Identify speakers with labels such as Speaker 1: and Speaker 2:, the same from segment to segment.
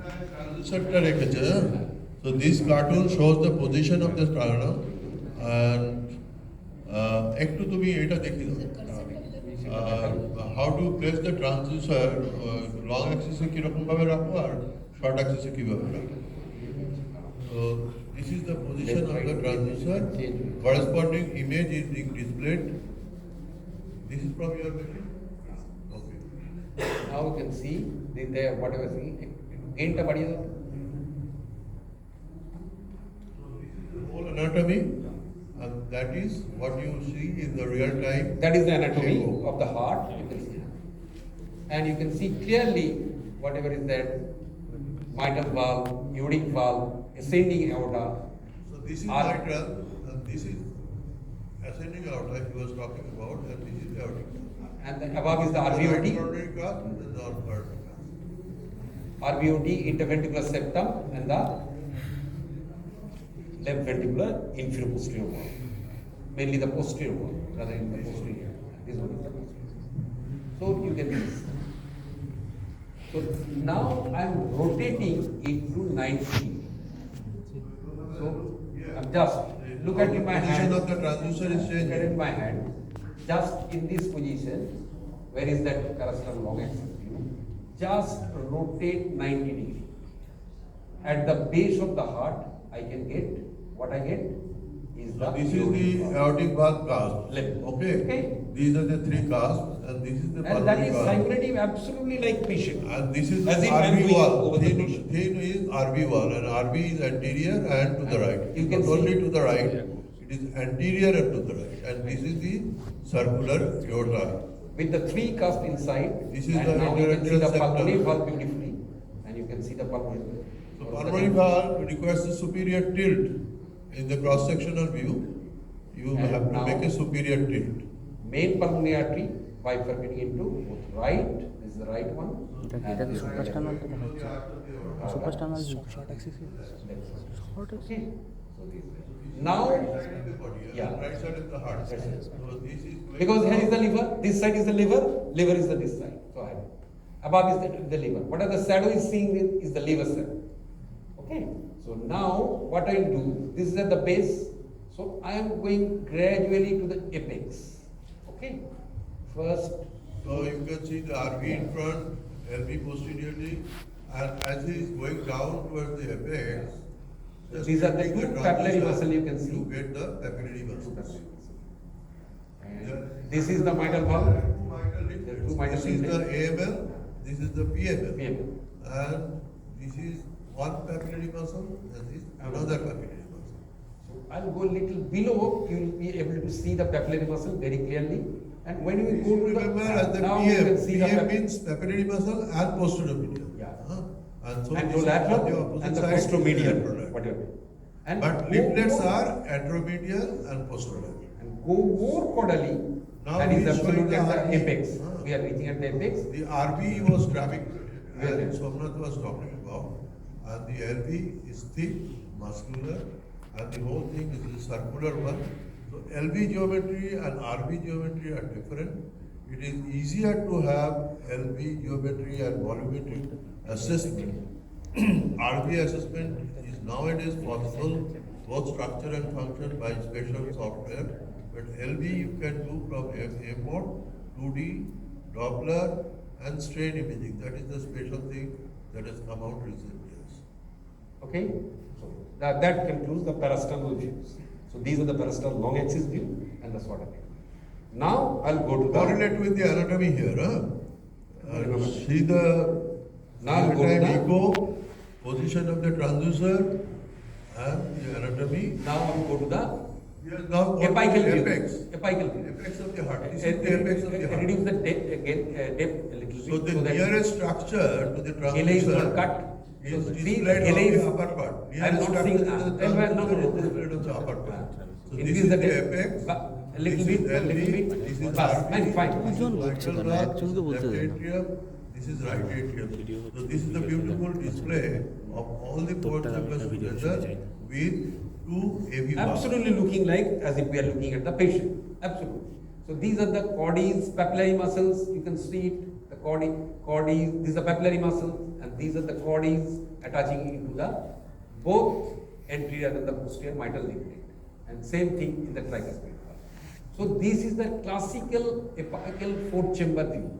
Speaker 1: Transducer রেখেছে, so this cartoon shows the position of the sternum and একটু তুমি এটা দেখি দাও how to place the transducer long axis এ কিরকম ভাবে রাখবো আর short axis এ কিভাবে রাখবো. So this is the position of the transducer. Corresponding image is being displayed. This is from your machine. Okay.
Speaker 2: Now you can see there whatever see gain ta badiye
Speaker 1: Whole anatomy, and that is what you see in the real time.
Speaker 2: that is the anatomy
Speaker 1: echo.
Speaker 2: of the heart, you can see. And you can see clearly whatever is that mitral valve, aortic valve, ascending aorta.
Speaker 1: So this is
Speaker 2: Ar-
Speaker 1: mitral, and this is ascending aorta he was talking about, and this is aortic.
Speaker 2: And the above is the
Speaker 1: Right
Speaker 2: RVOT,
Speaker 1: coronary cusp and the non-coronary cusp.
Speaker 2: RVOT, interventricular septum, and the left ventricular inferior posterior wall. Mainly the posterior wall, rather than the posterior. This one is the posterior. So you can see. So now I am rotating it to 90. So I'm just look at in my
Speaker 1: Position
Speaker 2: hand.
Speaker 1: of the transducer is
Speaker 2: Look at
Speaker 1: changing.
Speaker 2: in my hand. Just in this position, where is that parasternal long axis view? Just rotate 90 degree. At the base of the heart, I can get what I get is the.
Speaker 1: So this is
Speaker 2: aortic
Speaker 1: the
Speaker 2: valve.
Speaker 1: aortic valve cusp.
Speaker 2: Left.
Speaker 1: Okay.
Speaker 2: Okay.
Speaker 1: These are the three cusps, and this is the
Speaker 2: And that
Speaker 1: pulmonary
Speaker 2: is
Speaker 1: valve.
Speaker 2: simulative, absolutely like patient.
Speaker 1: And this is
Speaker 2: As
Speaker 1: the
Speaker 2: if I'm
Speaker 1: RV
Speaker 2: doing
Speaker 1: wall.
Speaker 2: over the
Speaker 1: Thin
Speaker 2: patient.
Speaker 1: is RV wall, and RV is anterior and to the right.
Speaker 2: You can
Speaker 1: Not only
Speaker 2: see-
Speaker 1: to the right, it is anterior and to the right. And this is the circular aorta.
Speaker 2: With the three cusp inside,
Speaker 1: This is
Speaker 2: and
Speaker 1: the
Speaker 2: now you can see the
Speaker 1: interventricular
Speaker 2: pulmonary
Speaker 1: septum.
Speaker 2: valve beautifully, and you can see the pulmonary.
Speaker 1: So pulmonary valve requires a superior tilt. In the cross-sectional view, you
Speaker 2: And
Speaker 1: have to
Speaker 2: now-
Speaker 1: make a superior tilt.
Speaker 2: Main pulmonary artery bifurcating into both right, this is the right one.
Speaker 3: এটা কি
Speaker 2: and
Speaker 3: super স্টার্নালটা দেখা যাচ্ছে super sternal
Speaker 2: short axis.
Speaker 3: Short
Speaker 2: Okay. Now, yeah.
Speaker 1: Right side is the heart.
Speaker 2: Right side.
Speaker 1: So this is going
Speaker 2: Because here is the
Speaker 1: down.
Speaker 2: liver, this side is the liver, liver is the this side. So I, above is the liver. What are the shadow is seeing is the liver shadow. Okay. So now what I do, this is at the base. So I am going gradually to the apex. Okay. First,
Speaker 1: So you can see the RV in front, LV posteriorly, and as he is going down towards the apex, just
Speaker 2: These are the
Speaker 1: taking
Speaker 2: two
Speaker 1: transducer,
Speaker 2: papillary muscle you can see.
Speaker 1: You get the papillary muscle.
Speaker 2: and this is the mitral valve. There are two mitral
Speaker 1: This is the
Speaker 2: leaflets.
Speaker 1: AML, this is the PML.
Speaker 2: PML.
Speaker 1: And this is one papillary muscle, and this is another papillary muscle.
Speaker 2: So I'll go a little below, you will be able to see the papillary muscle very clearly. And when you
Speaker 1: You
Speaker 2: go to
Speaker 1: remember as the
Speaker 2: now you
Speaker 1: PM,
Speaker 2: can see the
Speaker 1: PM means papillary muscle and posteromedial.
Speaker 2: Yeah.
Speaker 1: And so
Speaker 2: and
Speaker 1: this is on the
Speaker 2: lateral
Speaker 1: opposite
Speaker 2: and the
Speaker 1: side is
Speaker 2: posteromedial,
Speaker 1: lateral.
Speaker 2: whatever. And
Speaker 1: But
Speaker 2: go
Speaker 1: leaflets
Speaker 2: more-
Speaker 1: are anteromedial and posterolateral.
Speaker 2: and go more caudally.
Speaker 1: Now
Speaker 2: That
Speaker 1: we
Speaker 2: is
Speaker 1: are showing
Speaker 2: absolutely
Speaker 1: the
Speaker 2: at the
Speaker 1: RV.
Speaker 2: apex.
Speaker 1: Ah.
Speaker 2: We are reaching at the apex.
Speaker 1: The RV was trapping,
Speaker 2: Yeah.
Speaker 1: as Somnath was talking about, and the LV is thick, muscular, and the whole thing is a circular one. So LV geometry and RV geometry are different. It is easier to have LV geometry and volumetric assessment. RV assessment is nowadays possible, both structure and function by special software. But LV you can do from airport, 2D, Doppler, and strain imaging. That is the special thing that has come out recently.
Speaker 2: Okay. So that concludes the parasternal views. So these are the parasternal long axis view and the short axis. Now I'll go to the.
Speaker 1: Correlate with the anatomy here. See the
Speaker 2: Now go to
Speaker 1: real-time
Speaker 2: the-
Speaker 1: echo, position of the transducer, and the anatomy.
Speaker 2: Now I'll go to the
Speaker 1: Yes, now go to
Speaker 2: apical
Speaker 1: the
Speaker 2: view.
Speaker 1: apex.
Speaker 2: Apical view.
Speaker 1: Apex of the heart. This is the apex of the heart.
Speaker 2: Reduce the depth again, depth a little bit.
Speaker 1: So the
Speaker 2: that
Speaker 1: nearest structure to the
Speaker 2: LA is not
Speaker 1: transducer
Speaker 2: cut.
Speaker 1: is
Speaker 2: So see,
Speaker 1: displayed on
Speaker 2: LA
Speaker 1: the
Speaker 2: is-
Speaker 1: upper part.
Speaker 2: I'm
Speaker 1: Nearest
Speaker 2: not
Speaker 1: structure
Speaker 2: seeing.
Speaker 1: to the
Speaker 2: No,
Speaker 1: transducer
Speaker 2: no,
Speaker 1: is displayed on the upper part. So this
Speaker 2: increase
Speaker 1: is
Speaker 2: the
Speaker 1: the
Speaker 2: depth.
Speaker 1: apex.
Speaker 2: A little
Speaker 1: This
Speaker 2: bit,
Speaker 1: is
Speaker 2: a little
Speaker 1: LV,
Speaker 2: bit.
Speaker 1: this is
Speaker 2: Bas,
Speaker 1: RV,
Speaker 2: fine, fine.
Speaker 1: this is
Speaker 3: দুজন বলছে
Speaker 1: lateral
Speaker 3: কেন?
Speaker 1: valve,
Speaker 3: একজনকে বলতে
Speaker 1: left
Speaker 3: then.
Speaker 1: atrium, this is right atrium. So this is the beautiful display of all the four chambers together with two AV valves.
Speaker 2: Absolutely looking like as if we are looking at the patient. Absolutely. So these are the caudines, papillary muscles. You can see it. the chordae, these are the papillary muscles, and these are the chordaes attaching into the both anterior and the posterior mitral ligament. And same thing in the tricuspid valve. So this is the classical apical fourth chamber view,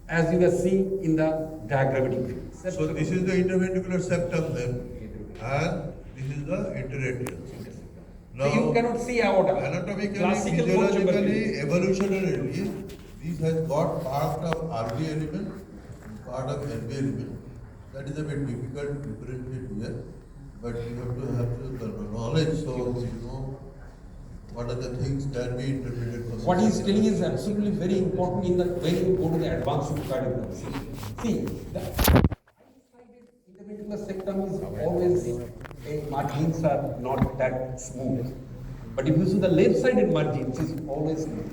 Speaker 2: as you are seeing in the diagrammatic view.
Speaker 1: So this is the interventricular septum then, and this is the interatrial.
Speaker 2: So you cannot see aorta.
Speaker 1: Anatomically,
Speaker 2: Classical fourth chamber
Speaker 1: physiologically,
Speaker 2: view.
Speaker 1: evolutionarily, this has got part of RV element, part of LV element. That is a bit difficult to differentiate here, but you have to have the knowledge so you know what are the things can be interpreted. For
Speaker 2: What he is telling is absolutely very important in the when you go to the advanced cardiography. See, the right-sided interventricular septum is always margins are not that smooth, but if you see the left-sided margins is always smooth.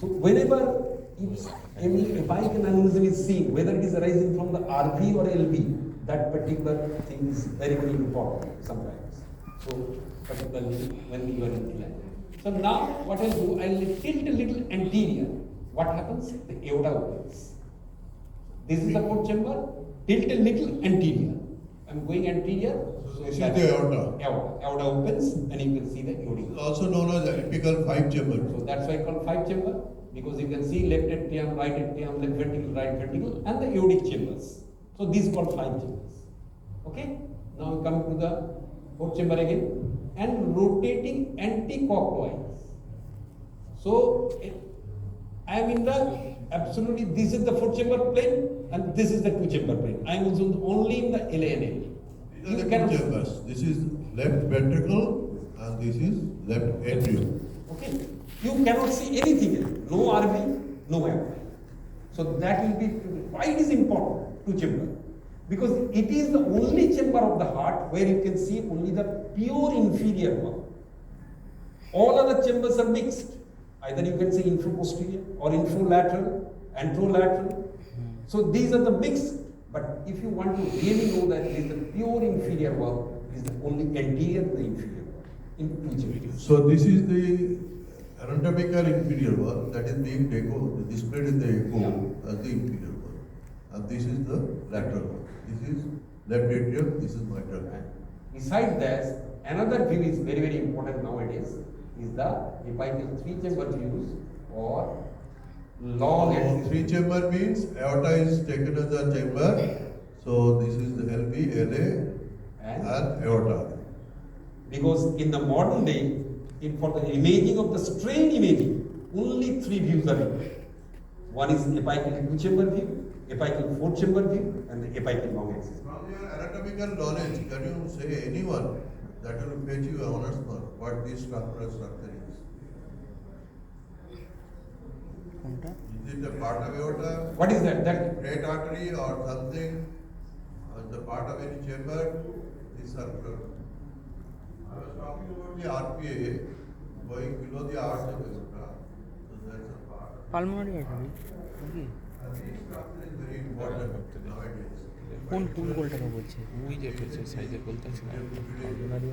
Speaker 2: So whenever if any apical aneurysm is seen, whether it is arising from the RV or LV, that particular thing is very important sometimes. So particularly when you are in line. So now what I'll do, I'll tilt a little anterior. What happens? The aorta opens. This is the fourth chamber. Tilt a little anterior. I'm going anterior.
Speaker 1: So this is the aorta.
Speaker 2: Aorta opens and you can see the aortic.
Speaker 1: It's also known as apical five chamber.
Speaker 2: So that's why I call five chamber, because you can see left atrium, right atrium, left ventricle, right ventricle, and the aortic chambers. So these called five chambers. Okay? Now we come to the fourth chamber again and rotating anti-clockwise. So I am in the absolutely, this is the fourth chamber plane and this is the two chamber plane. I am also only in the LANL.
Speaker 1: These are the two chambers. This is left ventricle and this is left atrium.
Speaker 2: Okay. You cannot see anything else. No RV, no aorta. So that will be why it is important, two chamber. Because it is the only chamber of the heart where you can see only the pure inferior one. All other chambers are mixed. Either you can say infraposterior or infralateral, anterolateral. So these are the mixed. But if you want to really know that it is the pure inferior one, it is the only anterior and the inferior one in two chambers.
Speaker 1: So this is the anatomical inferior one that is being displayed in the echo as the inferior one. And this is the lateral one. This is left atrium, this is mitral.
Speaker 2: Besides that, another view is very important nowadays is the apical three chamber views or long axis.
Speaker 1: Three chamber means aorta is taken as a chamber. So this is the LV, LA and aorta.
Speaker 2: Because in the modern day, for the imaging of the strain imaging, only three views are required. One is apical two chamber view, apical four chamber view, and the apical long axis.
Speaker 1: From your anatomical knowledge, can you say anyone that will fetch you an honors mark what this structure is? Is it a part of aorta?
Speaker 2: What is that? That
Speaker 1: Great artery or something? The part of any chamber? This circular. I was talking about the RPA going below the arch of aorta. So that's a part.
Speaker 3: Pulmonary artery. Okay.
Speaker 1: And this structure is very important nowadays.
Speaker 3: কোন কোন গোলটাকে বলছে?
Speaker 4: ওই যে পেছনের সাইডে বলতে আছে না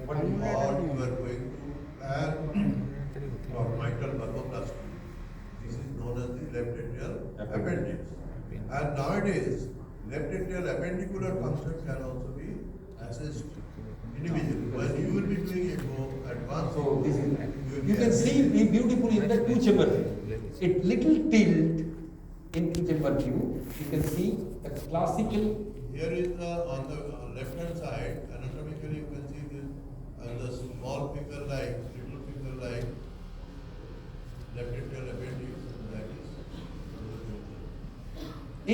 Speaker 1: What you are going to plan for mitral valvoplasty. This is known as the left atrial appendix. And nowadays, left atrial appendicular function can also be assessed individually. When you will be doing echo advanced,
Speaker 2: so this is you can see beautifully in the two chamber view. It little tilt in two chamber view. You can see the classical.
Speaker 1: Here is the on the left hand side, anatomically you can see this the small finger like, little finger like left atrial appendix. That is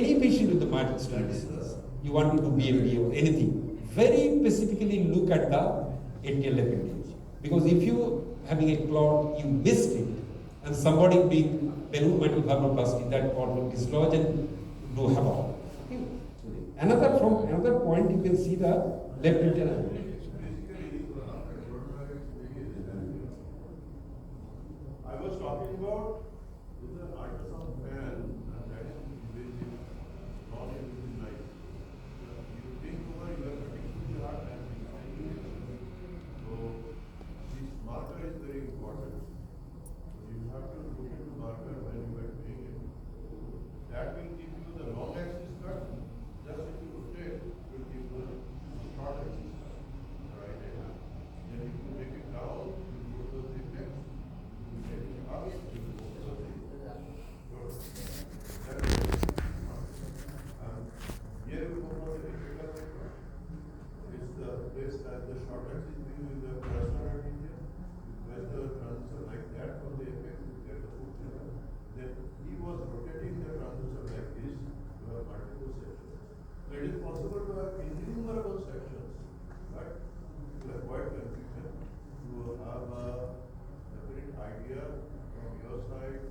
Speaker 2: Any patient with the mitral stenosis, you want to do BMD or anything, very specifically look at the atrial appendage. Because if you having a clot, you missed it, and somebody being balloon mitral valvoplasty, that clot will dislodge and do havoc. From another point, you can see the left atrial appendage.
Speaker 1: I was talking about this is an ultrasound fan and that is invasive, non-invasive light. You think over your particular heart and so this marker is very important. So you have to look into marker when you are doing it. That will give you the long that the shortest is view is the cluster region, where the transducer like that from the apex you get the full level. Then he was rotating the transducer like this to have multiple sections. So it is possible to have innumerable sections, but to avoid confusion, to have a definite idea from your side,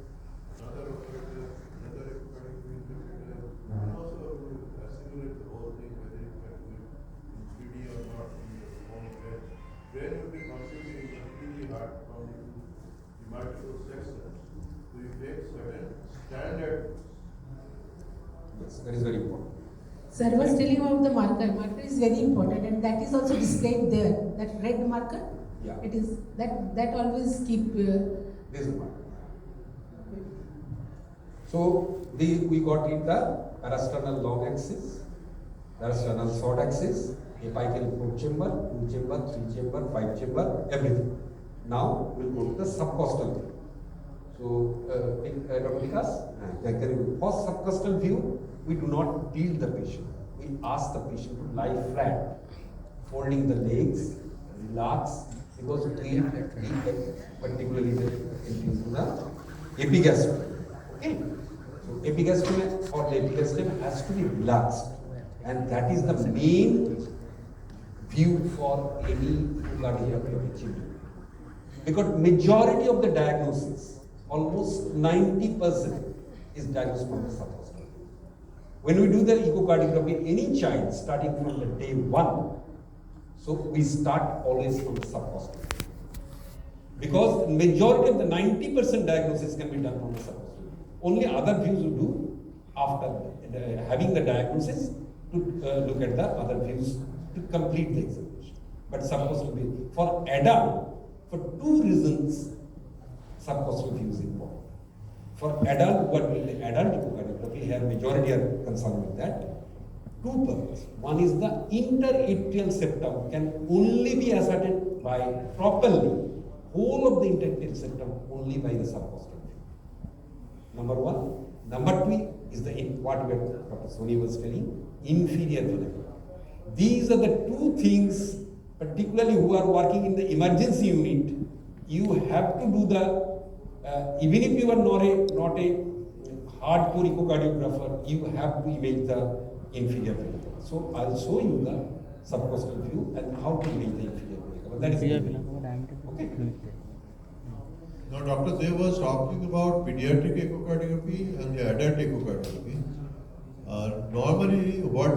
Speaker 1: another operator, another economic interpreter, and also to assimilate the whole thing, whether it can be in 3D or not in the form of it. Then you will be computing the 3D hard from the multiple sections. So you take certain standard.
Speaker 2: Yes, that is very important.
Speaker 5: Sir, I was telling about the marker. Marker is very important, and that is also displayed there. That red marker.
Speaker 2: Yeah.
Speaker 5: It is that always keep.
Speaker 2: This is one. So we got it the parasternal long axis, parasternal short axis, apical 4 chamber, 2 chamber, 3 chamber, 5 chamber, everything. Now we'll go to the subcostal view. So, Dr. Vikas, for subcostal view, we do not tilt the patient. We ask the patient to lie flat, folding the legs, relax, because we particularly into the epigastrium. Okay? So epigastrium or the epigastrium has to be relaxed, and that is the main view for any cardiac children. Because majority of the diagnosis, almost 90%, is diagnosed from the subcostal. When we do the echocardiography, any child starting from the day 1, so we start always from the subcostal. Because majority of the 90% diagnosis can be done from the subcostal. Only other views we do after having the diagnosis to look at the other views to complete the examination. But subcostal view, for adult, for 2 reasons, subcostal view is important. For adult, what will the adult echocardiography, here majority are concerned with that. 2 purposes. One is the interatrial septum can only be ascertained by properly whole of the interatrial septum only by the subcostal view. Number 1. Number 2 is the what Dr. Soni was telling, inferior vena. These are the 2 things, particularly who are working in the emergency unit. You have to do the even if you are not a hardcore echocardiographer, you have to image the inferior vena. So I'll show you the subcostal view and how to image the inferior vena. That is okay.
Speaker 1: Now, Dr. Dev was talking about pediatric echocardiography and the adult echocardiography. Normally, what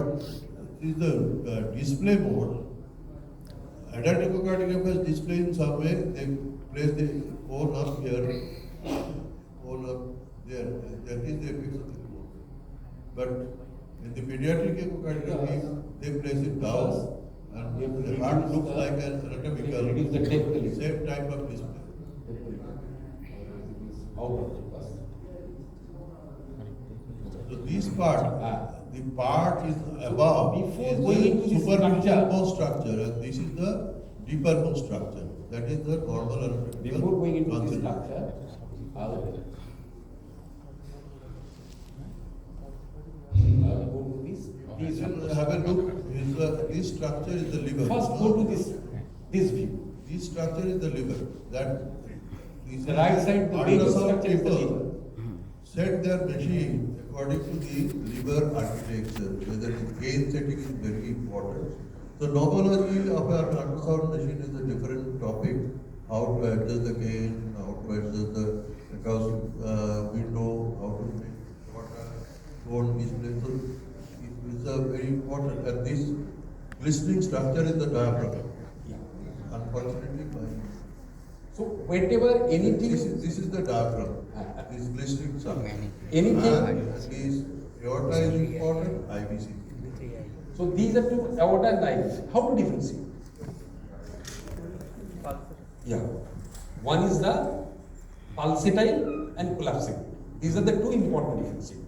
Speaker 1: is the display mode? Adult echocardiography is displayed in some way. They place the phone up here, phone up there. That is the apex of the phone. But in the pediatric echocardiography, they place it down, and the heart looks like an anatomical, same type of display. So this part, the part is above,
Speaker 2: Before
Speaker 1: is
Speaker 2: going into
Speaker 1: the
Speaker 2: this
Speaker 1: superficial
Speaker 2: structure.
Speaker 1: bone structure, and this is the deeper bone structure. That is the normal anatomical.
Speaker 2: Before going into this
Speaker 1: consideration.
Speaker 2: structure, I'll go to this.
Speaker 1: This will have a look. This structure is the liver.
Speaker 2: First go to this view.
Speaker 1: This structure is the liver. That is
Speaker 2: The right side, the major structure is the liver.
Speaker 1: Set their machine according to the liver architecture, whether the gain setting is very important. So nomology of our ultrasound machine is a different topic. How to adjust the gain, how to adjust the window, how to make what bone display. So it is a very important. And this glistening structure is the diaphragm.
Speaker 2: Yeah.
Speaker 1: Unfortunately,
Speaker 2: So whenever anything
Speaker 1: this is the diaphragm. This glistening structure.
Speaker 2: Anything.
Speaker 1: And this aorta is important. IVC.
Speaker 2: So these are 2 aorta and IVC. How to differentiate? Yeah. One is the pulsatile and collapsible. These are the 2 important differentiators.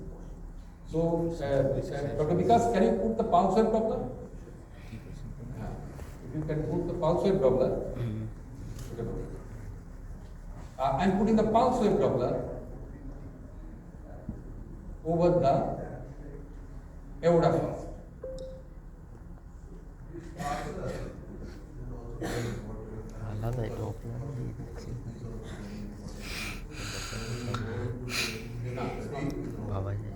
Speaker 2: So, Dr. Vikas, can you put the pulse wave Doppler? If you can put the pulse wave Doppler. I'm putting the pulse wave Doppler over the aorta first.
Speaker 3: আলাদা এটা offline ভাবা যায়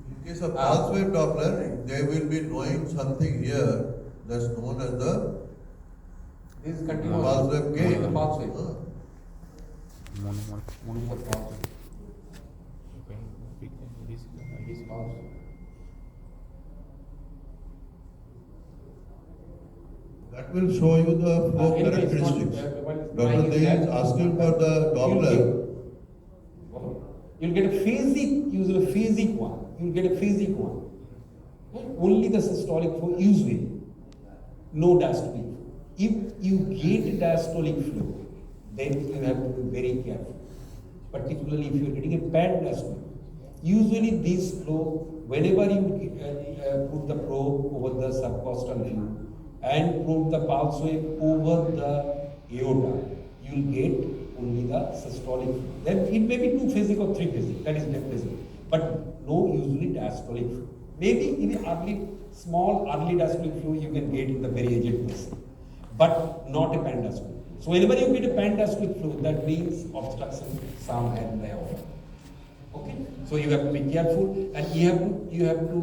Speaker 1: In case of pulse wave Doppler, they will be knowing something here that's known as the
Speaker 2: This is continuous.
Speaker 1: pulse wave gain.
Speaker 2: The pulse wave.
Speaker 3: মনে
Speaker 2: The pulse wave.
Speaker 4: His
Speaker 2: Pulse wave.
Speaker 1: That will show you the flow
Speaker 2: Anyway, it's not,
Speaker 1: characteristics.
Speaker 2: while it's
Speaker 1: Dr.
Speaker 2: lying
Speaker 1: Dey
Speaker 2: in
Speaker 1: is
Speaker 2: that-
Speaker 1: asking for the Doppler.
Speaker 2: You'll get a phasic, usually a phasic one. You'll get a phasic one. Only the systolic flow, usually. No diastolic flow. If you get diastolic flow, then you have to be very careful. Particularly if you're getting a bad diastolic. Usually this flow, whenever you put the probe over the subcostal view and probe the pulse wave over the aorta, you'll get only the systolic flow. Then it may be two phasic or three phasic, that is left phasic, but no usually diastolic flow. Maybe even small early diastolic flow you can get in the very aged person, but not a pan-diastolic flow. So whenever you get a pan-diastolic flow, that means obstruction somewhere in the aorta. Okay, so you have to be careful, and you have to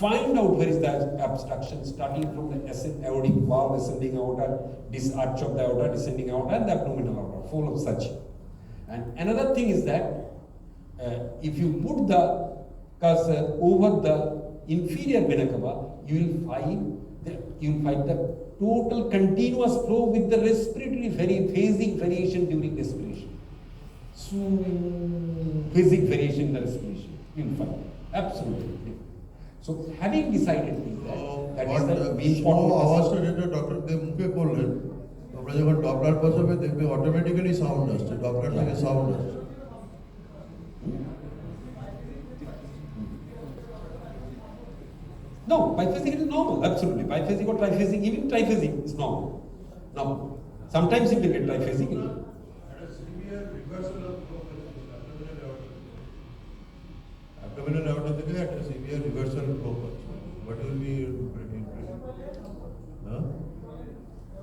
Speaker 2: find out where is the obstruction, starting from the aortic valve, ascending aorta, this arch of the aorta, descending aorta, and the abdominal aorta, full of such. And another thing is that if you put the cursor over the inferior vena cava, you will find the total continuous flow with the respiratory phasic variation during respiration. So phasic variation in the respiration, you will find absolutely. So having decided this, that is the main
Speaker 1: slow আওয়াজটা যেটা doctor দে মুখে করলেন, তোমরা যখন Doppler বসাবে দেখবে automatically sound আসছে, Doppler থেকে সাউন্ড আসছে।
Speaker 2: No, biphasic is normal, absolutely. Biphasic or triphasic, even triphasic is normal. Normal. Sometimes you can get triphasic.
Speaker 1: Abdominal aorta থেকে একটা সিভিয়ার রিভার্সাল ফ্লো হচ্ছে। What will be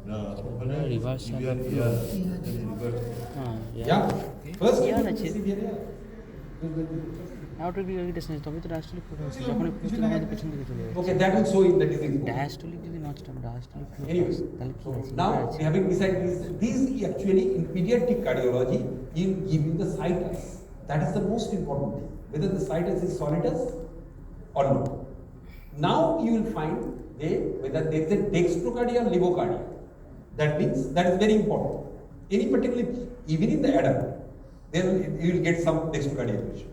Speaker 1: না ওখানে
Speaker 3: Reversal
Speaker 1: severe,
Speaker 3: of
Speaker 1: yeah,
Speaker 3: flow.
Speaker 1: reversal.
Speaker 3: হ্যাঁ
Speaker 2: Yeah. First,
Speaker 3: Yeah, that's it.
Speaker 2: severe, yeah.
Speaker 3: Outer gravitation তবে তো diastolic flow হচ্ছে যখন প্রচুর আমাদের পেছন দিকে চলে যাচ্ছে
Speaker 2: Okay, that will show in the disease.
Speaker 3: Diastolic যদি not stop diastolic flow
Speaker 2: Anyways,
Speaker 3: তাহলে কি
Speaker 2: so
Speaker 3: আছে
Speaker 2: now
Speaker 3: আছে
Speaker 2: having decided this, these actually in pediatric cardiology will give you the situs. That is the most important thing. Whether the situs is solidus or not. Now you will find whether there is a dextrocardia or levocardia. That means that is very important. Any particular, even in the adult, then you will get some dextrocardia equation.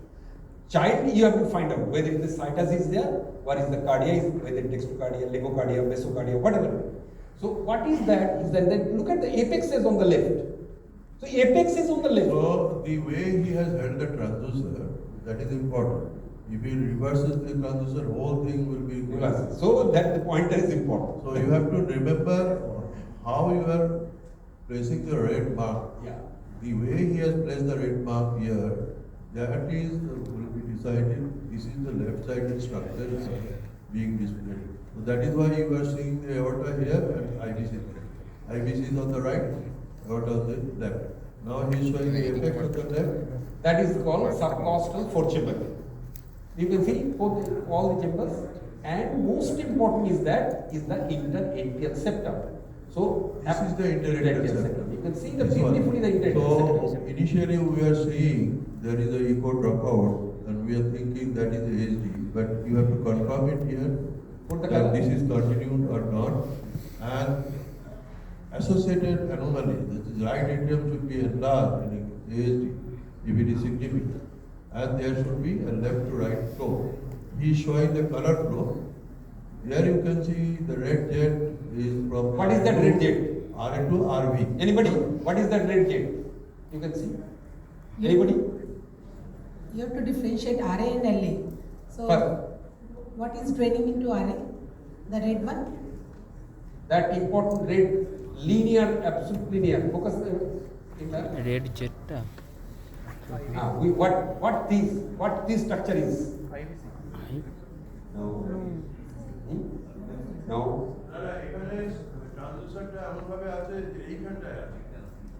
Speaker 2: Child, you have to find out whether the situs is there, what is the cardia, whether it's dextrocardia, levocardia, mesocardia, whatever. So what is that? Is that then look at the apex is on the left. So apex is on the left.
Speaker 1: So the way he has held the transducer, that is important. If he reverses the transducer, whole thing will be
Speaker 2: Reverses. So that the pointer is important.
Speaker 1: So you have to remember how you are placing the red mark.
Speaker 2: Yeah.
Speaker 1: The way he has placed the red mark here, that is will be decided. This is the left-sided structure being displayed. So that is why you are seeing the aorta here and IVC there. IVC is on the right, aorta on the left. Now he is showing the apex on the left.
Speaker 2: That is called subcostal four-chamber. You can see both all the chambers, and most important is that is the interatrial septum. So
Speaker 1: This is the interatrial septum.
Speaker 2: You can see the
Speaker 1: This one.
Speaker 2: beautifully the interatrial septum.
Speaker 1: So initially we are seeing there is a echo dropout and we are thinking that is HD, but you have to confirm it here
Speaker 2: Put the
Speaker 1: that
Speaker 2: color.
Speaker 1: this is continued or not, and associated anomaly, that is right atrium should be enlarged in ASD if it is significant, and there should be a left to right flow. He is showing the color flow. Here you can see the red jet is from
Speaker 2: What is that red jet?
Speaker 1: RA to RV.
Speaker 2: Anybody? What is that red jet? You can see. Anybody?
Speaker 5: You have to differentiate RA and LA. So,
Speaker 2: First.
Speaker 5: what is draining into RA? The red one?
Speaker 2: That important red linear, absolute linear. Focus in the
Speaker 3: red জেটটা
Speaker 2: what this structure is. No. No.
Speaker 1: ট্রানজিশনটা এমন ভাবে আছে যে এইখানটায় আছে,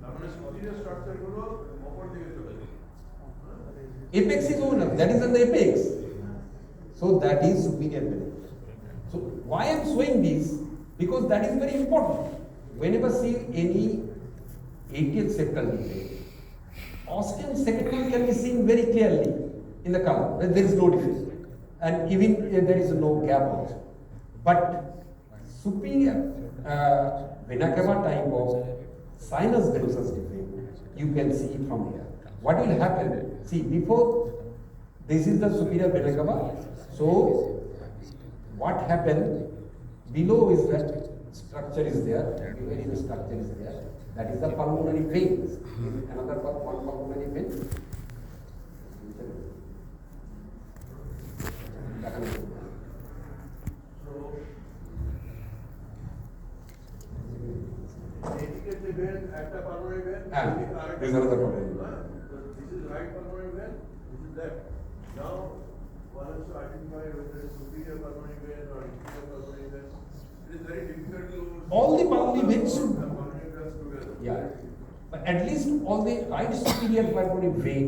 Speaker 1: তার মানে সুপিরিয়র স্ট্রাকচার গুলো উপর দিকে চলে যায়।
Speaker 2: Apex is over, that is on the apex. So that is superior benefit. So why I am showing this? Because that is very important. Whenever see any 80th septal defect, ostium septal can be seen very clearly in the color. There is no defect, and even there is no gap also. But superior vena cava type of sinus venosus defect, you can see it from here. What will happen? See, before this is the superior vena cava. So what happened? Below is that structure is there. Below is the structure is there. That is the pulmonary vein. Another one pulmonary vein.
Speaker 1: এদিকে যে when একটা pulmonary when,
Speaker 2: হ্যাঁ,
Speaker 1: এদিকে আরেকটা
Speaker 2: this is another
Speaker 1: pulmonary
Speaker 2: pulmonary
Speaker 1: vein, so this is right pulmonary vein, this is left. Now one has to identify whether it's superior pulmonary vein or inferior pulmonary vein. It is very difficult to
Speaker 2: All the pulmonary veins should-
Speaker 1: the pulmonary veins together.
Speaker 2: Yeah, but at least all the right superior pulmonary vein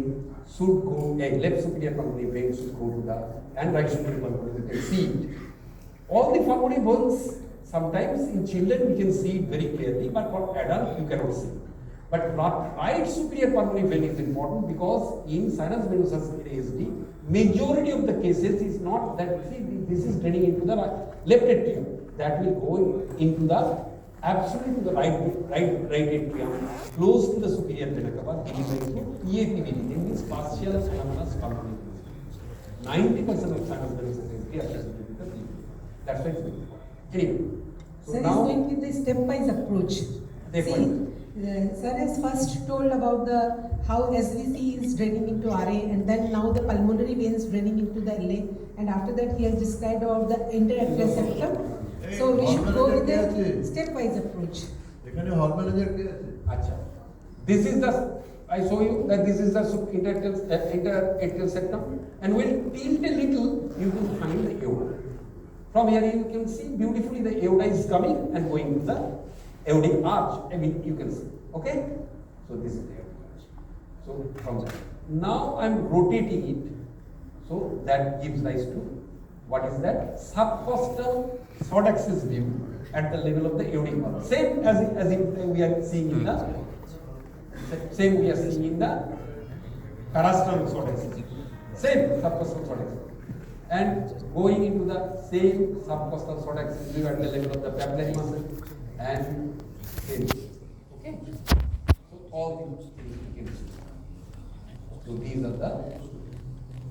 Speaker 2: should go, left superior pulmonary vein should go to the, and right superior pulmonary vein, you can see it. All the pulmonary veins, sometimes in children we can see it very clearly, but for adult you cannot see. But right superior pulmonary vein is important because in sinus venosus ASD, majority of the cases is not that, see, this is draining into the left atrium, that will go into the absolutely to the right atrium, close to the superior vena cava, delivering to EAPVD, means partial anomalous pulmonary vein. 90% of sinus venosus ASD are associated with the PVD. That's why it's very important. Anyway, so
Speaker 5: Sir is
Speaker 2: now
Speaker 5: going with the stepwise approach.
Speaker 2: Stepwise.
Speaker 5: See, sir has first told about the how SVC is draining into RA, and then now the pulmonary veins draining into the LA, and after that he has described about the interatrial septum. So we should go with the stepwise approach.
Speaker 1: এখানে হল manager কে আছে?
Speaker 2: Acha. This is the, I show you that this is the interatrial septum, and we'll tilt a little, you will find the aorta. From here you can see beautifully the aorta is coming and going to the aortic arch. I mean, you can see. Okay? So this is the aortic arch. So from there. Now I'm rotating it, so that gives rise to what is that? Subcostal short axis view at the level of the aortic arch. Same as we are seeing in the parasternal short axis. Same subcostal short axis. And going into the same subcostal short axis view at the level of the papillary muscle and same. Okay? So all these things you can see. So these are the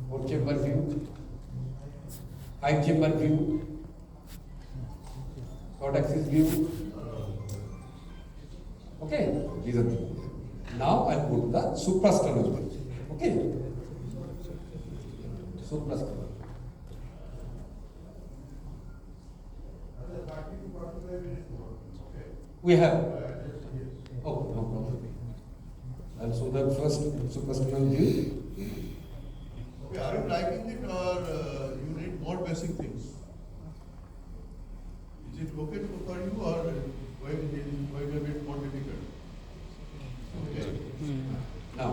Speaker 2: 4-chamber view, 5-chamber view, short axis view. Okay? These are the. Now I'll go to the suprasternal view. Okay? Suprasternal. We have. Oh, no problem. And so the first suprasternal view.
Speaker 1: Okay, are you liking it or you need more basic things? Is it okay for you or going a bit more difficult? Okay.
Speaker 2: Now,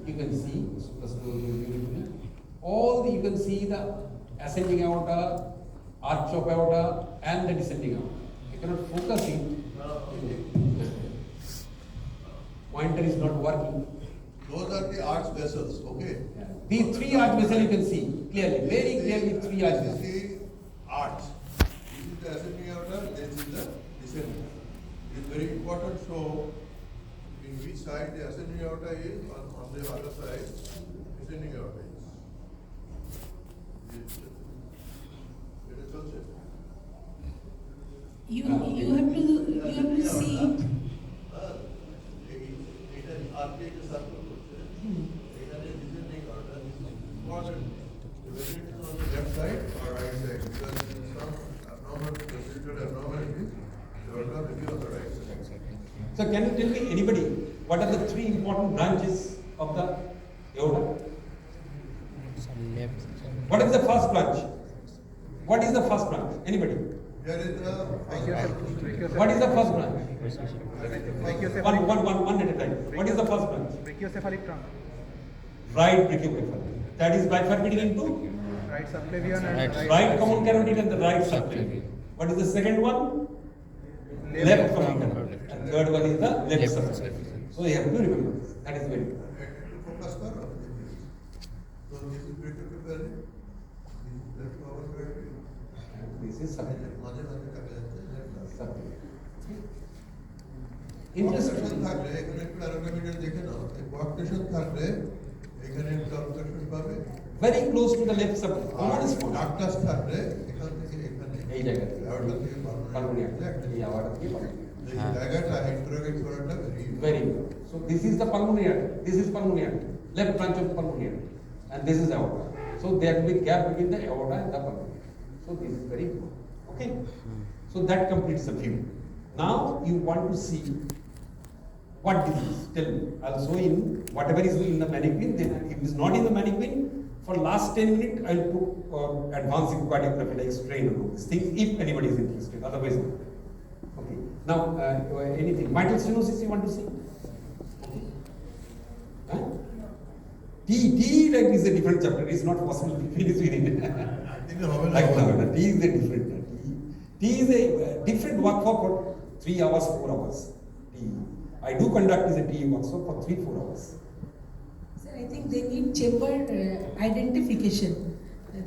Speaker 2: you can see suprasternal view beautifully. You can see the ascending aorta, arch of aorta, and the descending aorta. You cannot focus it. Pointer is not working.
Speaker 1: Those are the arch vessels, okay?
Speaker 2: Yeah. These 3 arch vessels you can see clearly, very clearly 3 arch
Speaker 1: This is
Speaker 2: vessels.
Speaker 1: the arch. This is the ascending aorta, this is the descending. It is very important, so in which side the ascending aorta is, on the other side, descending aorta is. It is also.
Speaker 5: You have to see it.
Speaker 1: এটা আর্কে একটা circle করছে এখানে descending order is important whether it is on the left side or right side because in some congenital abnormalities the order may be on the right side.
Speaker 2: So can you tell me, anybody, what are the 3 important branches of the aorta? What is the first branch? What is the first branch? Anybody?
Speaker 1: Here is the
Speaker 2: What is the first branch?
Speaker 6: Brachiocephalic
Speaker 2: One at a time. What is the first branch?
Speaker 6: brachiocephalic trunk,
Speaker 2: Right brachiocephalic. That is bifurcating into
Speaker 6: right subclavian and
Speaker 2: right common carotid and the right subclavian. What is the second one? Left common carotid. And third one is the left subclavian. So you have to remember this. That is very good.
Speaker 1: focus karo. So this is brachiocephalic, this is left common carotid,
Speaker 2: This is subclavian.
Speaker 1: মাঝে মাঝে কাটা যাচ্ছে left
Speaker 2: Subclavian.
Speaker 1: Interesting.
Speaker 2: Interesting.
Speaker 1: থাকলে এখানে একটু অ্যারোনোমিটার দেখে নাও এই কোয়াক্টেশন থাকলে এখানে টর্কেশন পাবে
Speaker 2: Very close to the left subclavian.
Speaker 1: আর
Speaker 2: Common spot.
Speaker 1: ডাক্টাস থাকলে এখান থেকে এখানে
Speaker 2: এই জায়গা থেকে।
Speaker 1: আওয়ারটা থেকে
Speaker 2: Pulmonary.
Speaker 1: একটা
Speaker 2: এই আওয়ারটা থেকে pulmonary.
Speaker 1: এই জায়গাটা ইন্টারোগেট করাটা
Speaker 2: Very good. So this is the pulmonary artery. This is pulmonary artery. Left branch of pulmonary artery. And this is aorta. So there will be gap between the aorta and the pulmonary. So this is very good. Okay. So that completes the view. Now you want to see what disease. Tell me. I'll show in whatever is in the mannequin. Then if it is not in the mannequin, for last 10 minutes I'll put advanced echocardiography like strain on these things if anybody is interested. Otherwise, no. Okay. Now anything. Mitral stenosis you want to see? Huh? T like is a different chapter. It's not possible to finish with it. Like now, T is a different. T is a different workshop for 3 hours, 4 hours. T. I do conduct is a T workshop for 3-4 hours.
Speaker 5: Sir, I think they need chamber identification,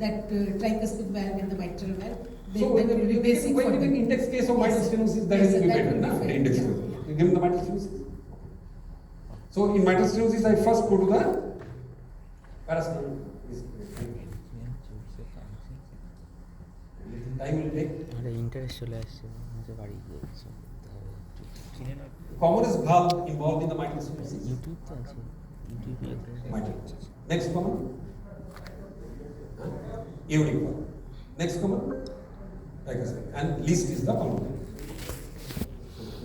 Speaker 5: that tricuspid valve and the mitral valve.
Speaker 2: So
Speaker 5: That will be basic
Speaker 2: when
Speaker 5: for
Speaker 2: you
Speaker 5: them.
Speaker 2: get index case of
Speaker 5: Yes,
Speaker 2: mitral
Speaker 5: sir.
Speaker 2: stenosis, that
Speaker 5: Yes,
Speaker 2: is
Speaker 5: sir,
Speaker 2: be
Speaker 5: that
Speaker 2: better,
Speaker 5: will be
Speaker 2: na?
Speaker 5: fine.
Speaker 2: Index
Speaker 5: Yeah,
Speaker 2: case.
Speaker 5: yeah.
Speaker 2: You give him the mitral stenosis. So in mitral stenosis, I first go to the parasternal. Time will take.
Speaker 3: আমাদের interest চলে আসছে আমাদের বাড়ি গিয়ে সব করতে হবে চিনে না
Speaker 2: Commonest valve involved in the mitral stenosis.
Speaker 3: YouTube তো আছে ইউটিউবে
Speaker 2: Mitral. Next common. Aortic valve. Next common. Tricuspid. And least is the pulmonary.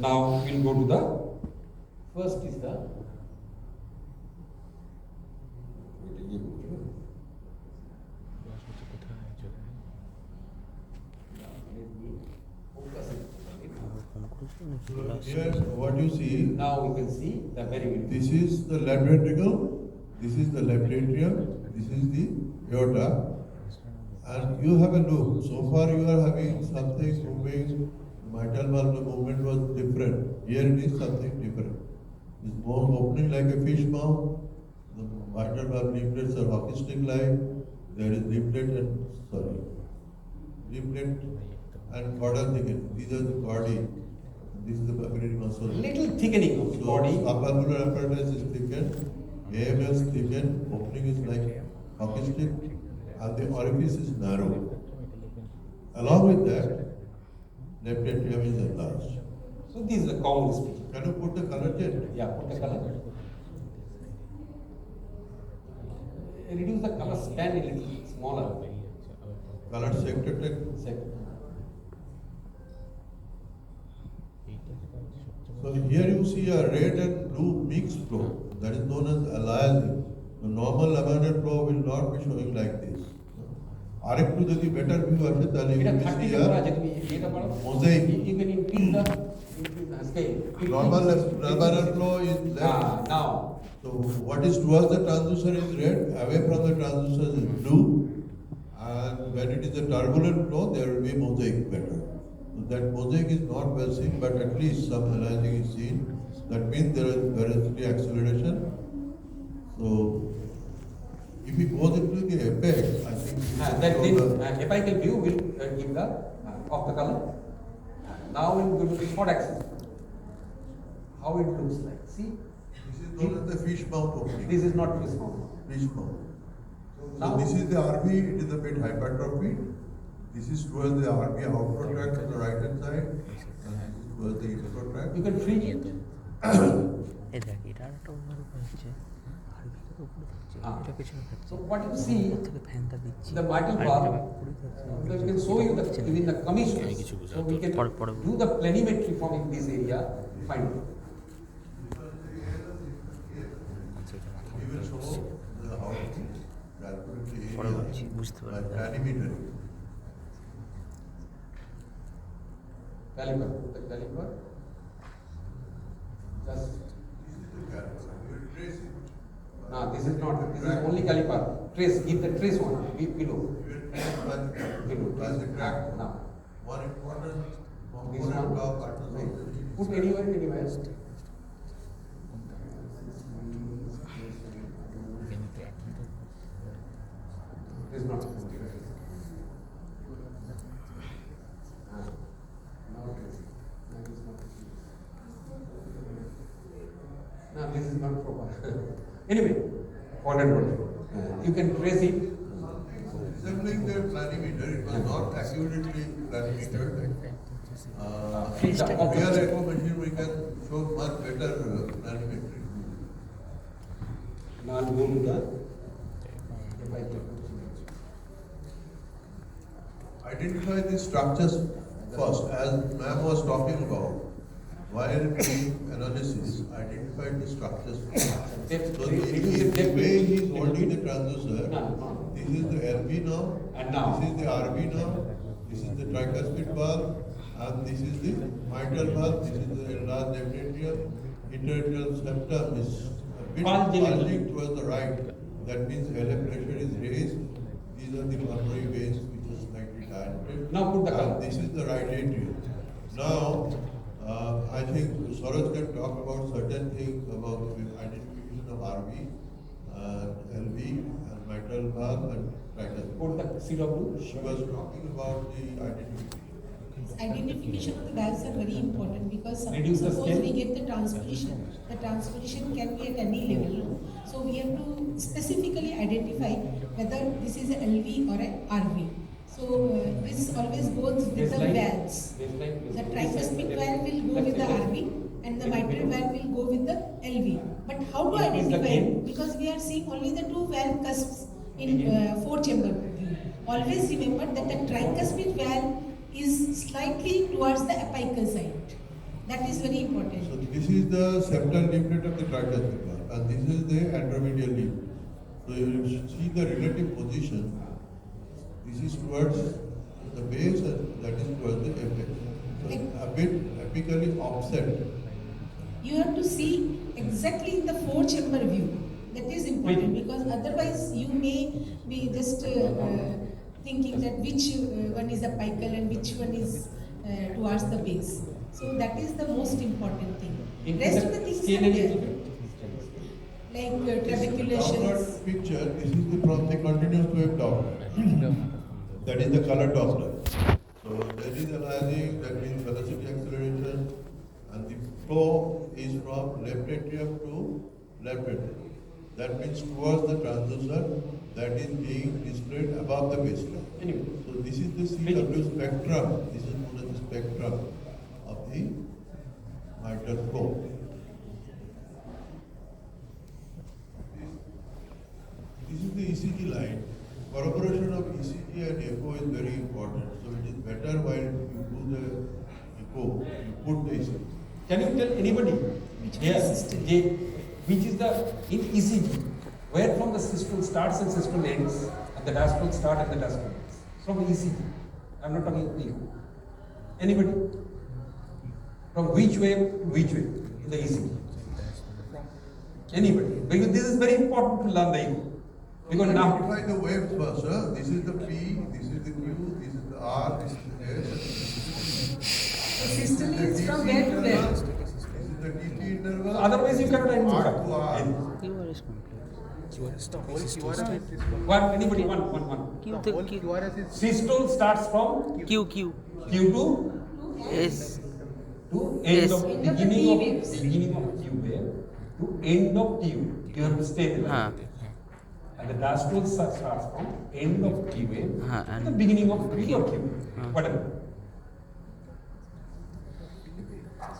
Speaker 2: Now we'll go to the first is the.
Speaker 3: কোথায় চলে ফোন করেছিল নাকি
Speaker 1: So here what you see,
Speaker 2: Now you can see the very good.
Speaker 1: this is the left ventricle, this is the left atrium, this is the aorta, and you have a look. So far you are having something moving, mitral valve movement was different. Here it is something different. It's more opening like a fish mouth. The mitral valve leaflets are hockey stick like. There is leaflet and caudal thickening. These are the chordae. This is the papillary muscle.
Speaker 2: Little thickening of the
Speaker 1: So
Speaker 2: body.
Speaker 1: subvalvular apparatus is thickened, AML is thickened, opening is like hockey stick, and the orifice is narrow. Along with that, left atrium is enlarged.
Speaker 2: So this is the common speech.
Speaker 1: Can you put the color jet?
Speaker 2: Yeah, put the color. Reduce the color span a little smaller.
Speaker 1: Color sector tech. So here you see a red and blue mixed flow, that is known as aliasing. The normal laminar flow will not be showing like this. আরেকটু যদি better view আসে তাহলে you
Speaker 2: এটা
Speaker 1: will
Speaker 2: 30
Speaker 1: see
Speaker 2: তে
Speaker 1: a
Speaker 2: করা আছে তুমি এটা করো
Speaker 1: mosaic.
Speaker 2: you can increase the scale.
Speaker 1: Normal laminar flow is left.
Speaker 2: Now
Speaker 1: So what is towards the transducer is red, away from the transducer is blue, and when it is a turbulent flow, there will be mosaic better. So that mosaic is not well seen, but at least some aliasing is seen. That means there is velocity acceleration. So if it goes into the apex, I think
Speaker 2: that then apical view will give the of the color. Now we will go to the spot axis. How it looks like. See,
Speaker 1: this is known as the fish mouth opening.
Speaker 2: this is not this one.
Speaker 1: Fish mouth. So
Speaker 2: Now
Speaker 1: this is the RV, it is a bit hypertrophied. This is towards the RV outflow tract on the right hand side, and this is towards the inflow tract.
Speaker 2: you can freeze it.
Speaker 3: এই দেখ এটা একটা অন্য রূপ হচ্ছে আর ভিতরে উপরে থাকছে এটা পেছনে থাকছে
Speaker 2: So what you see,
Speaker 3: ওর থেকে ফ্যানটা দিচ্ছি
Speaker 2: the mitral
Speaker 3: আর
Speaker 2: valve,
Speaker 3: এটা উপরে থাকছে
Speaker 2: so we can show you the within the commission. So we can
Speaker 3: পরে
Speaker 2: do the planimetry from in this area. Find it.
Speaker 1: We will show the how to calculate the
Speaker 3: পরে
Speaker 1: area
Speaker 3: বলছি বুঝতে
Speaker 1: by
Speaker 3: পারবে
Speaker 1: planimetry.
Speaker 2: Caliper, put the caliper. Just, no, this is not, this is only caliper. Trace, give the trace one, below.
Speaker 1: As a track.
Speaker 2: Now,
Speaker 1: One important
Speaker 2: this
Speaker 1: component
Speaker 2: one,
Speaker 1: of
Speaker 2: put anywhere. This is not. No, this is not proper. Anyway, you can trace it.
Speaker 1: resembling the planimeter, it was not accurately planimetered. Real echo machine we can show much better planimetry.
Speaker 2: Now go to the
Speaker 1: Identify the structures first, as ma'am was talking about. While doing analysis, identify the structures first. So the way he is holding the transducer, this is the LV now,
Speaker 2: And now.
Speaker 1: this is the RV now, this is the tricuspid valve, and this is the mitral valve, this is the enlarged endometrium. Interatrial septum is a bit bulging towards the right. That means LA pressure is raised. These are the pulmonary veins which is slightly dilated.
Speaker 2: Now put the
Speaker 1: And this is the right atrium. Now, I think Saurabh can talk about certain things about the identification of RV, LV, and mitral valve, and tricuspid.
Speaker 2: put the CW.
Speaker 1: She was talking about the identification.
Speaker 5: Identification of the valves are very important because
Speaker 2: Reduce the
Speaker 5: suppose
Speaker 2: scale.
Speaker 5: we get the transpiration. The transpiration can be at any level. So we have to specifically identify whether this is a LV or a RV. So this always goes with the valves. The tricuspid valve will go with the RV and the mitral valve will go with the LV. But how to
Speaker 2: Increase the
Speaker 5: identify
Speaker 2: gain.
Speaker 5: it? Because we are seeing only the two valve cusps in four-chamber view. Always remember that the tricuspid valve is slightly towards the apical side. That is very
Speaker 1: So
Speaker 5: important.
Speaker 1: this is the septal leaflet of the tricuspid valve, and this is the anteromedial leaflet. So you should see the relative position. This is towards the base, and that is towards the apex. So a bit apically offset.
Speaker 5: You have to see exactly in the four-chamber view. That is important because otherwise you may be just thinking that which one is apical and which one is towards the base. So that is the most important thing. Rest of the things are there, like trabeculations.
Speaker 1: Downward picture, this is the from the continuous wave Doppler. That is the color Doppler. So there is aliasing, that means velocity acceleration, and the flow is from left atrium to left atrium. That means towards the transducer that is being displayed above the baseline.
Speaker 2: Anyway.
Speaker 1: So this is the CW spectrum. This is known as the spectrum of the mitral flow. This is the ECG line. Corroboration of ECG and echo is very important. So it is better while you do the echo, you put the ECG.
Speaker 2: Can you tell anybody here, which is the in ECG, where from the systole starts and systole ends, and the diastole start and the diastole ends? From the ECG. I'm not talking to you. Anybody? From which way to which way in the ECG? Anybody? Because this is very important to learn the echo. Because now,
Speaker 1: Identify the waves first. This is the P, this is the Q, this is the R, this is the S.
Speaker 5: The system is from where to where?
Speaker 1: This is the DT interval.
Speaker 2: otherwise you cannot
Speaker 1: R to
Speaker 2: identify.
Speaker 1: R.
Speaker 3: QR is complete.
Speaker 2: One, anybody, one.
Speaker 3: Q
Speaker 6: The
Speaker 3: the
Speaker 6: whole
Speaker 3: Q
Speaker 6: QRS is
Speaker 2: Systole starts from
Speaker 3: Q
Speaker 2: Q to
Speaker 3: S
Speaker 2: end
Speaker 3: Yes.
Speaker 2: of
Speaker 5: End of the
Speaker 2: beginning
Speaker 5: T
Speaker 2: of
Speaker 5: waves.
Speaker 2: beginning of Q wave to end of T wave. You have to stay there.
Speaker 3: हाँ
Speaker 2: And the diastole starts from end of T wave
Speaker 3: हाँ,
Speaker 2: to
Speaker 3: and-
Speaker 2: the beginning of P or Q wave,
Speaker 3: हाँ.
Speaker 2: whatever.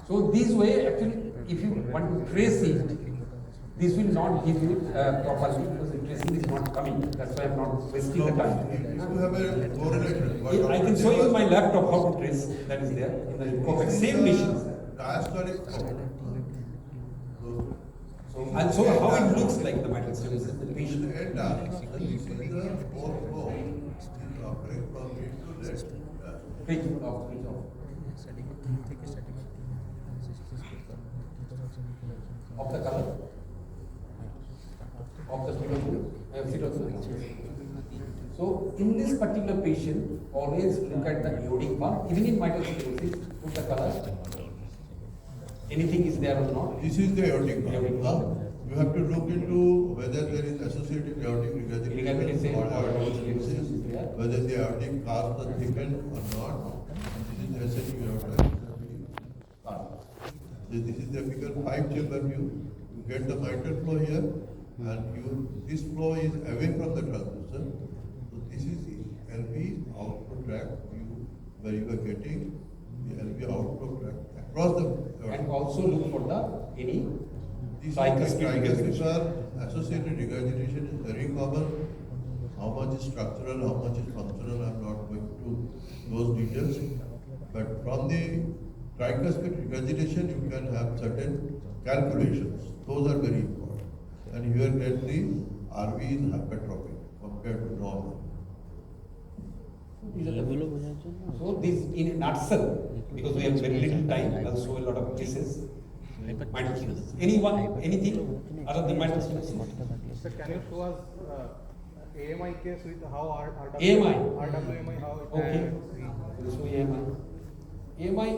Speaker 2: So this way, actually, if you want to trace it, this will not give you properly because the tracing is not coming. That's why I'm not wasting
Speaker 1: So
Speaker 2: the
Speaker 1: if
Speaker 2: time.
Speaker 1: you have a correlation. what
Speaker 2: I can
Speaker 1: Dr.
Speaker 2: show you
Speaker 1: Deva
Speaker 2: my
Speaker 1: said,
Speaker 2: laptop how to trace. That is there in the Copec. Same machine.
Speaker 1: Diastolic flow.
Speaker 2: And so how it looks like the metal stem is the
Speaker 1: This is
Speaker 2: patient.
Speaker 1: the end arc. So this is the whole flow. This is operate from mid to left.
Speaker 2: Page off. Of the color? Of the phytochemicals. So in this particular patient, always look at the aortic part. Even in mitral stenosis, put the color. Anything is there or not?
Speaker 1: This is the aortic valve.
Speaker 2: Aortic
Speaker 1: Now,
Speaker 2: valve.
Speaker 1: you have to look into whether there is associated aortic regurgitation or aortic stenosis, whether the aortic cast are thickened or not. This is the SNU aorta. This is the figure 5 chamber view. You get the mitral flow here, and this flow is away from the transducer. So this is the LV outflow tract view, where you are getting the LV outflow tract across the aorta.
Speaker 2: And also look for the any
Speaker 1: These
Speaker 2: tricuspid regurgitation.
Speaker 1: associated regurgitation is very common. How much is structural, how much is functional, I'm not going to those details. But from the tricuspid regurgitation, you can have certain calculations. Those are very important. And here get the RV is hypertrophic compared to normal.
Speaker 3: এগুলো বোঝার জন্য
Speaker 2: So this in a nutshell, because we have very little time, I'll show a lot of cases. Mitral stenosis. Anyone, anything other than mitral stenosis?
Speaker 6: Sir, can you show us AMI case with how RWMI,
Speaker 2: AMI.
Speaker 6: RWMI how it
Speaker 2: Okay. We'll show AMI. AMI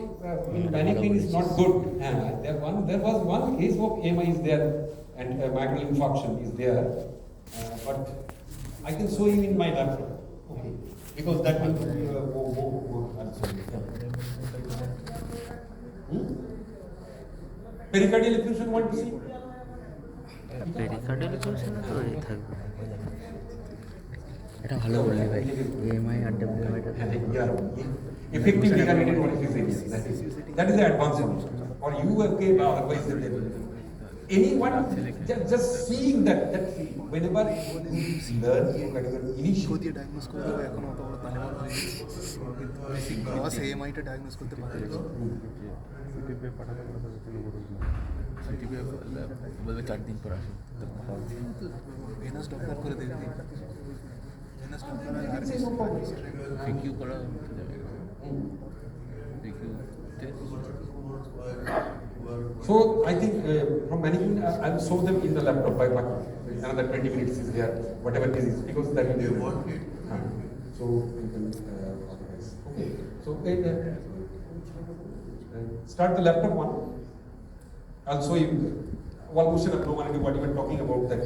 Speaker 2: in mannequin is not good. There was one case of AMI is there and mitral infarction is there, but I can show you in my laptop. Okay. Because that will go. I'm sorry. Pericardial effusion, want to see?
Speaker 3: Pericardial করছে না তো এই থাকবে এটা ভালো বললি ভাই AMI R ডব্লিউএমআইটা
Speaker 2: Yeah. Effective regurgitation what is it? That is the advanced one. Or you have gave otherwise the devil. Anyone just seeing that whenever you learn that is an initial
Speaker 7: দিয়ে diagnose করে দেবো এখন অত বড় তালেবান হয়ে গেছে cross এএমআইটা diagnose করতে পারবে
Speaker 4: বলবে 4 দিন পর আসে
Speaker 7: ভেনাস ডক্টর করে দেবে ভেনাস ডক্টর আর
Speaker 4: ফিকিউ করা যাবে ফিকিউ
Speaker 2: So I think from mannequin, I'll show them in the laptop by another 20 minutes is there, whatever this is, because that will be
Speaker 1: They want it.
Speaker 2: So you can organize. Okay. So start the laptop one. I'll show you one question of no one what you were talking about that